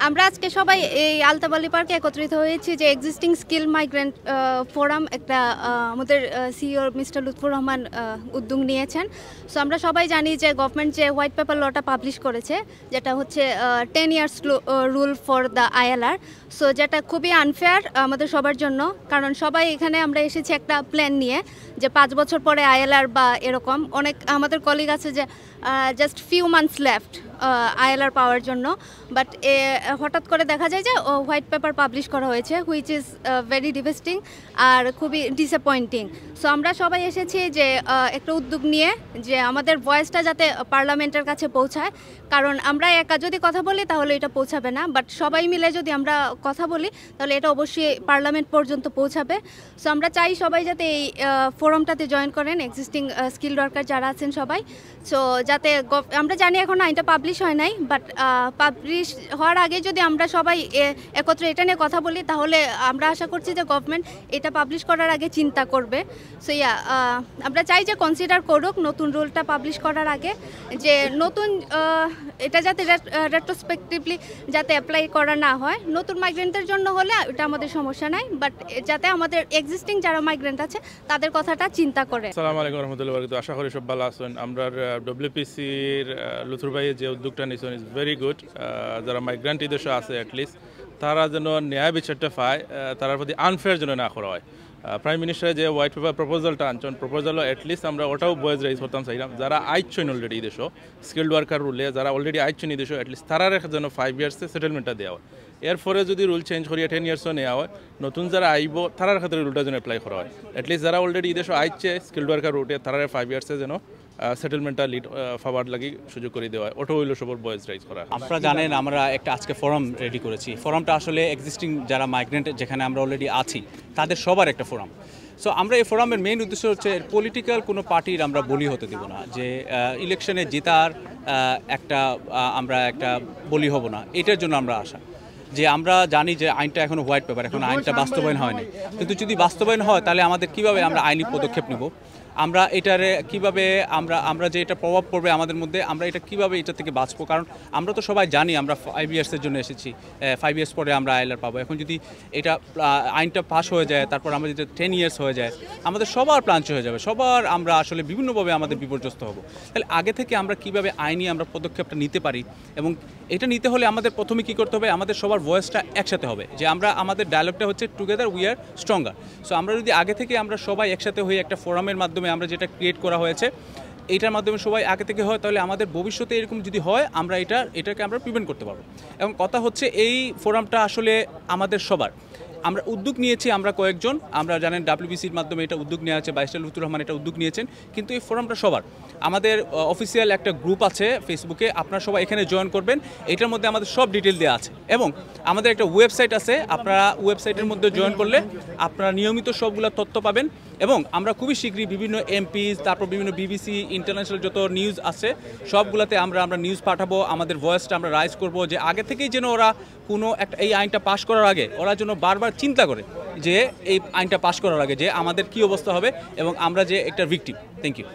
আমরা আজকে সবাই এই আলতাবালি পার্কে একত্রিত হয়েছি যে এক্সিস্টিং স্কিল মাইগ্রেন্ট ফোরাম একটা আমাদের সিইও মিস্টার লুৎফুর রহমান উদ্যোগ নিয়েছেন। সো আমরা সবাই জানি যে গভর্নমেন্ট যে হোয়াইট পেপার লটা পাবলিশ করেছে, যেটা হচ্ছে 10 years rule for the ILR. So যেটা খুবই আনফেয়ার আমাদের সবার জন্য, কারণ সবাই এখানে আমরা এসেছি একটা প্ল্যান নিয়ে যে 5 বছর পরে আইএলআর বা এরকম অনেক আমাদের কলিগ আছে যে just few months left ILR পাওয়ার জন্য, বাট হঠাৎ করে দেখা যায় যে হোয়াইট পেপার পাবলিশ করা হয়েছে, হুইচ ইজ ভেরি ডিভাস্টিং আর খুবই ডিসঅ্যাপয়েন্টিং। সো আমরা সবাই এসেছি যে একটা উদ্যোগ নিয়ে যে আমাদের ভয়েসটা যাতে পার্লামেন্টের কাছে পৌঁছায়, কারণ আমরা একা যদি কথা বলি তাহলে এটা পৌঁছাবে না, বাট সবাই মিলে যদি আমরা কথা বলি তাহলে এটা অবশ্যই পার্লামেন্ট পর্যন্ত পৌঁছাবে। সো আমরা চাই সবাই যাতে এই ফোরামটাতে জয়েন করেন, এক্সিস্টিং স্কিল ওয়ার্কার যারা আছেন সবাই। সো যাতে আমরা জানি এখন আইনটা পাবলিশ হয় নাই, বাট পাবলিশ হওয়ার আগে যদি আমরা সবাই একত্রে এটা নিয়ে কথা বলি তাহলে আমরা আশা করছি যে গভর্নমেন্ট এটা পাবলিশ করার আগে চিন্তা করবে। সো আমরা চাই যে কনসিডার করুক নতুন রুলটা পাবলিশ করার আগে, যে নতুন এটা যাতে রেট্রোস্পেক্টিভলি যাতে অ্যাপ্লাই করা না হয়। নতুন মাইগ্রেন্টদের জন্য হলে এটা আমাদের সমস্যা নাই, বাট যাতে আমাদের এক্সিস্টিং যারা মাইগ্রেন্ট আছে তাদের কথাটা চিন্তা করে। আসসালামু আলাইকুম রহমতুল্লাহ বারাকাতুহু। আশা করি সব ভালো আছেন। আমরা ডব্লিউপিসির লুথুর ভাইয়ের যে উদ্যোগটা নিয়েছেন ইজ ভেরি গুড। যারা মাইগ্রেন্ট এই দেশে আছে অ্যাটলিস্ট তারা যেন ন্যায় বিচারটা পায়, তার প্রতি আনফেয়ার যেন না করা হয়। প্রাইম মিনিস্টার যে হোয়াইট পেপার প্রপোজালটা আনছেন, প্রপোজালও অ্যাটলিস্ট আমরা ওটাও বয়েজ রাইজ করতাম চাইলাম যারা আইচ্ছেন অলরেডি এই দেশও স্কিল্ড ওয়ার্কার রুলে যারা অলরেডি আইচ্ছেন এই দেশও অ্যাটলিস্ট তারা যেন 5 ইয়ার্সে সেটেলমেন্টটা দেওয়া হয়। এরপরে যদি রুল চেঞ্জ করিয়া 10 ইয়ার্সও নেওয়া হয়, নতুন যারা আইব তারার ক্ষেত্রে রুলটা যেন অ্যাপ্লাই করা হয়। অ্যাটলিস্ট যারা অলরেডি এই দেশও আইচ্ছে স্কিল্ড ওয়ার্কার রুটে তারা 5 ইয়ার্সে যেন সেটেলমেন্টটা লিড ফরওয়ার্ড লাগি সুযোগ করে দেওয়া হয়। ওটা হইল সবর বয়েজ রাইজ করা। আপনারা জানেন আমরা একটা আজকে ফোরাম রেডি করেছি। ফোরামটা আসলে এক্সিস্টিং যারা মাইগ্রেন্ট যেখানে আমরা অলরেডি আছি তাদের সবার একটা ফোরাম। সো আমরা এই ফোরামের মেইন উদ্দেশ্য হচ্ছে পলিটিক্যাল কোনো পার্টির আমরা বলি হতে দেব না, যে ইলেকশনে জেতার আমরা একটা বলি হব না, এটার জন্য আমরা আসা। যে আমরা জানি যে আইনটা এখনো হোয়াইট পেপার, এখন আইনটা বাস্তবায়ন হয়নি, কিন্তু যদি বাস্তবায়ন হয় তাহলে আমাদের কিভাবে আমরা আইনি পদক্ষেপ নেব, আমরা এটারে কিভাবে আমরা যে এটা প্রভাব পড়বে আমাদের মধ্যে, আমরা এটা কিভাবে এটা থেকে বাঁচবো। কারণ আমরা তো সবাই জানি আমরা 5 ইয়ার্সের জন্য এসেছি, 5 ইয়ার্স পরে আমরা আইএলআর পাবো। এখন যদি এটা আইনটা পাস হয়ে যায়, তারপর আমরা যদি 10 ইয়ার্স হয়ে যায়, আমাদের সবার প্লাঞ্চ হয়ে যাবে, সবার আমরা আসলে বিভিন্নভাবে আমাদের বিপর্যস্ত হব। তাহলে আগে থেকে আমরা কিভাবে আইনি আমরা পদক্ষেপটা নিতে পারি, এবং এটা নিতে হলে আমাদের প্রথমে কী করতে হবে, আমাদের সবার ভয়েসটা একসাথে হবে, যে আমাদের ডায়ালগটা হচ্ছে together we are stronger. So আমরা যদি আগে থেকে আমরা সবাই একসাথে হয়ে একটা ফোরামের মাধ্যমে আমরা যেটা ক্রিয়েট করা হয়েছে এইটার মাধ্যমে সবাই আগে থেকে হয়, তাহলে আমাদের ভবিষ্যতে এরকম যদি হয় আমরা এটাকে আমরা প্রিভেন্ট করতে পারবো। এবং কথা হচ্ছে এই ফোরামটা আসলে আমাদের সবার, আমরা উদ্যোগ নিয়েছি আমরা কয়েকজন, আমরা জানেন ডাব্লিউবিসির মাধ্যমে এটা উদ্যোগ নেওয়া আছে, বাইস্টার লুথুর রহমান এটা উদ্যোগ নিয়েছেন, কিন্তু এই ফোরামটা সবার। আমাদের অফিসিয়াল একটা গ্রুপ আছে ফেসবুকে, আপনারা সবাই এখানে জয়েন করবেন, এটার মধ্যে আমাদের সব ডিটেল দেওয়া আছে, এবং আমাদের একটা ওয়েবসাইট আছে, আপনারা ওয়েবসাইটের মধ্যে জয়েন করলে আপনারা নিয়মিত সবগুলো তথ্য পাবেন। এবং আমরা খুবই শীঘ্রই বিভিন্ন এমপিস, তারপর বিভিন্ন বিবিসি ইন্টারন্যাশনাল যত নিউজ আছে সবগুলোতে আমরা নিউজ পাঠাবো, আমাদের ভয়েসটা আমরা রাইজ করব, যে আগে থেকেই যেন ওরা কোনো একটা এই আইনটা পাশ করার আগে ওরা যেন বারবার চিন্তা করে যে এই আইনটা পাশ করার আগে যে আমাদের কী অবস্থা হবে এবং আমরা যে একটা ভিকটিম। Thank you.